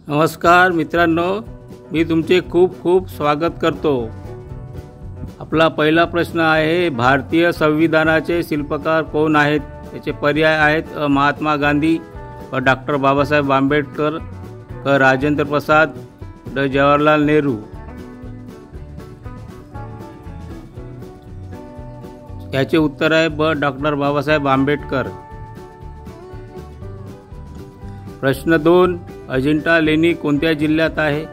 नमस्कार मित्रांनो, मी तुमचे खूप खूप स्वागत करतो। आपला पहिला प्रश्न आहे, भारतीय संविधानाचे शिल्पकार कोण आहेत? याचे पर्याय आहेत महात्मा गांधी, डॉक्टर बाबासाहेब आंबेडकर, राजेंद्र प्रसाद, जवाहरलाल नेहरू। याचे उत्तर आहे ब डॉक्टर बाबासाहेब आंबेडकर। प्रश्न 2, अजिंठा लेणी कोणत्या जिल्ह्यात आहे?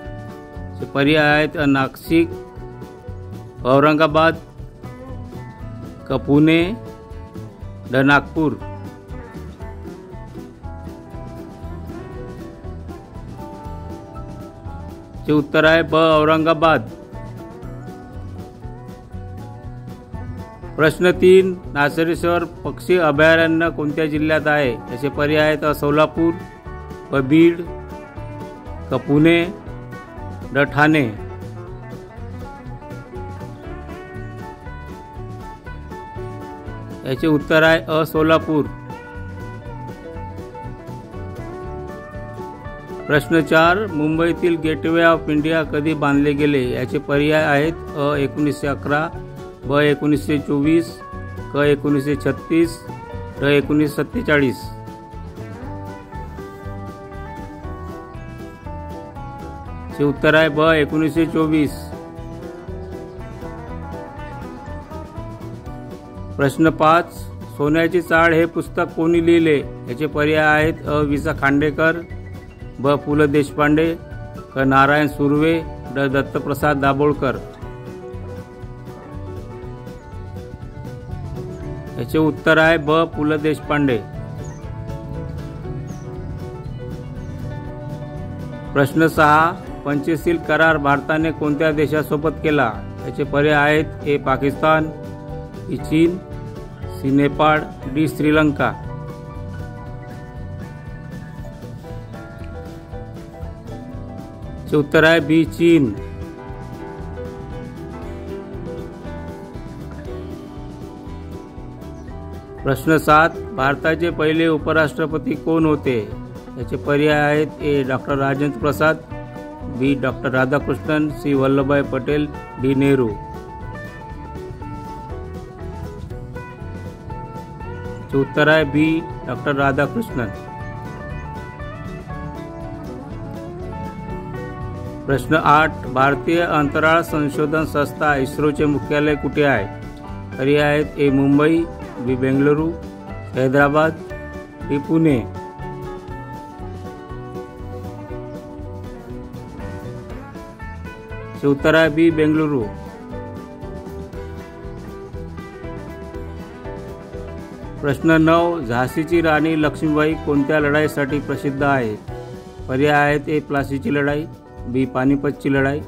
पर्याय आहेत नाशिक, औरंगाबाद, पुणे, नागपूर। चे उत्तर आहे ब औरंगाबाद। प्रश्न 3, नासेरेश्वर पक्षी अभयारण्य कोणत्या जिल्ह्यात आहे? याचे पर्याय आहेत सोलापूर, बीड, पुणे, ठाणे। याचे उत्तर आहे सोलापूर। प्रश्न 4, मुंबईतील गेटवे ऑफ इंडिया कधी बांधले गेले? याचे पर्याय आहेत 1911, ब 1924, 1936, 1947। चे उत्तर आहे ब 1924। प्रश्न 5, सोन्याची चाळ हे पुस्तक कोणी लिहिले? याचे पर्याय आहेत वि. स. खांडेकर, ब. पु. ल. देशपांडे, नारायण सुर्वे, दत्तप्रसाद दाभोळकर। याचे उत्तर आहे ब. पु. ल. देशपांडे। प्रश्न 6, पंचशील करार भारताने कोणत्या देशासोबत केला? याचे पर्याय आहेत ए. पाकिस्तान, बी. चीन, सी. नेपाळ, डी. श्रीलंका। चे उत्तर आहे बी. चीन। प्रश्न 7, भारताचे पहिले उपराष्ट्रपती कोण होते? याचे पर्याय आहेत A. Doctor Rajendra Prasad, B. Doctor Radhakrishnan, C. Vallabhbhai Patel, D. Nehru. उत्तर आहे बी. डॉक्टर राधाकृष्णन। प्रश्न 8, भारतीय अंतराळ संशोधन संस्था इस्रोचे मुख्यालय कुठे आहे? पर्याय आहेत ए. मुंबई, बी. बेंगळुरू, हैदराबाद, डी. पुणे। उत्तर आहे बी. बेंगळुरू। प्रश्न 9, झाशीची राणी लक्ष्मीबाई कोणत्या लढाईसाठी प्रसिद्ध आहे? पर्याय आहेत ए. प्लासीची लढाई, बी. पानिपतची लढाई,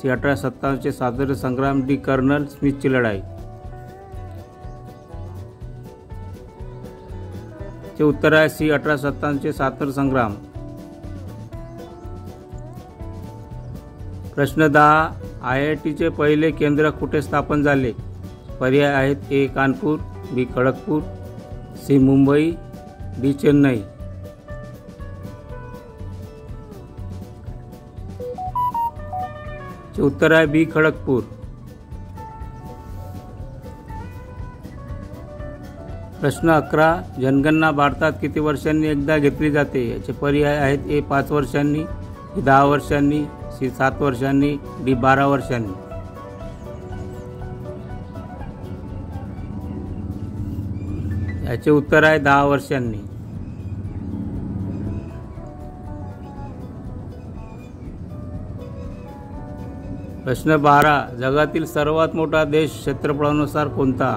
सी. 1857 स्वातंत्र्य संग्राम, डी. कर्नल स्मिथची लढाई। चे उत्तर आहे सी. 1857 स्वातंत्र्य संग्राम। प्रश्न 10, IITचे पहिले केंद्र कुठे स्थापन झाले? पर्याय आहेत ए. कानपूर, बी. खडगपूर, सी. मुंबई, डी. चेन्नई। उत्तर आहे बी. खडगपूर। प्रश्न 11, जनगणना भारतात किती वर्षांनी एकदा घेतली जाते? याचे पर्याय आहेत ए. 5 वर्षांनी, 10 वर्षांनी, सी. 7 वर्षांनी, डी. 12 वर्षांनी। याचे उत्तर आहे 10 वर्षांनी। प्रश्न 12, जगातील सर्वात मोठा देश क्षेत्रफळानुसार कोणता?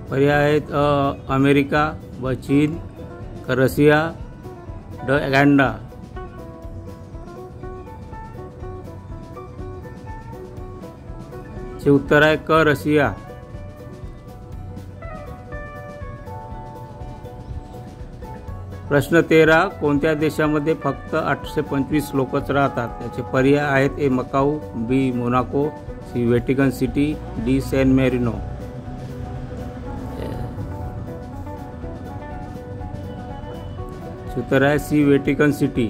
पर्याय आहेत अमेरिका, व चीन, रशिया, कॅनडा। चे उत्तर आहे क. रशिया। प्रश्न 13, कोणत्या देशामध्ये फक्त 825 लोकच राहतात? याचे पर्याय आहेत A. Macau, B. Monaco, C. Vatican City, D. San Marino. उत्तर आहे सी. Vatican city.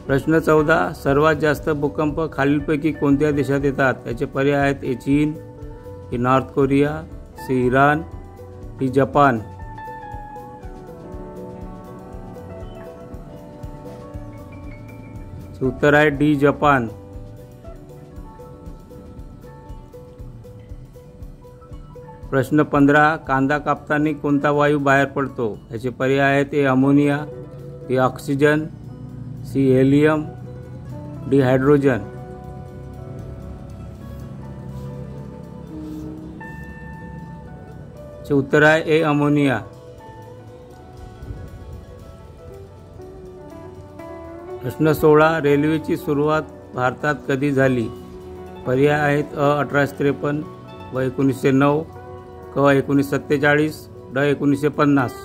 प्रश्न 14. सर्वात जास्त भूकंप खालीलपैकी कोणत्या देशात येतात? याचे पर्याय आहेत ए चीन, ए नॉर्थ कोरिया, सी इराण, डी जपान. उत्तर आहे डी जपान. प्रश्न 15. कांदा कापताना कोणता वायू बाहेर पडतो? याचे पर्याय आहेत A ammonia, A oxygen, C helium, D hydrogen. उत्तर आहे ए अमोनिया. प्रश्न 16. रेल्वेची सुरुवात भारतात कधी झाली? पर्याय आहेत अ 1853, ब 1909, क 1947, ड 1950.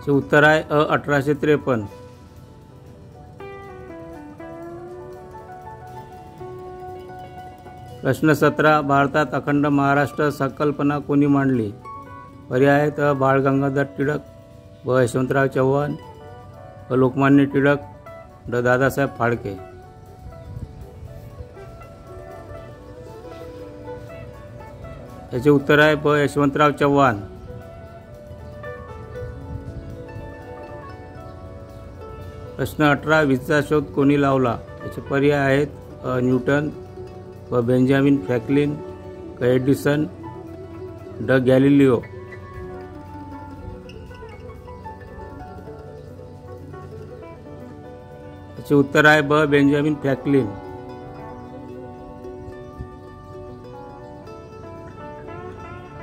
उत्तर आहे अ 1853. प्रश्न 17. भारतात अखंड महाराष्ट्र संकल्पना कोणी मांडली? पर्याय आहेत अ बाळ गंगाधर टिळक, ब यशवंतराव चव्हाण, व लोकमान्य टिळक, ड दादासाहेब फाळके. याचे उत्तर आहे ब यशवंतराव चव्हाण. प्रश्न 18. विजेचा शोध कोणी लावला? याचे पर्याय आहेत अ न्यूटन, व बेंजामिन फ्रँकलिन, क एडिसन, ड गॅलिलिओ. याचे उत्तर आहे ब बेंजामिन फ्रँकलिन.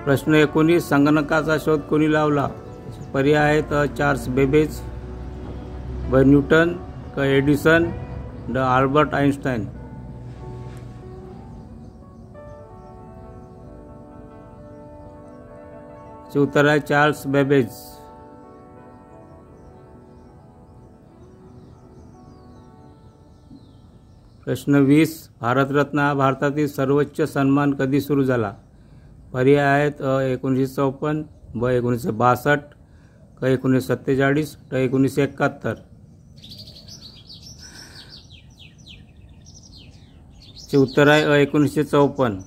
प्रश्न 19. संगणकाचा शोध कोणी लावला? पर्याय आहेत अ चार्ल्स बेबेज, ब न्यूटन, क एडिसन, ड आल्बर्ट आइन्स्टाईन. याचे उत्तर आहे चार्ल्स बेबेज. प्रश्न 20. भारतरत्न हा भारतातील सर्वोच्च सन्मान कधी सुरू झाला? पर्याय आहेत अ 1954, ब 1962, क 1947, ड 1971. चे उत्तर आहे अ 1954.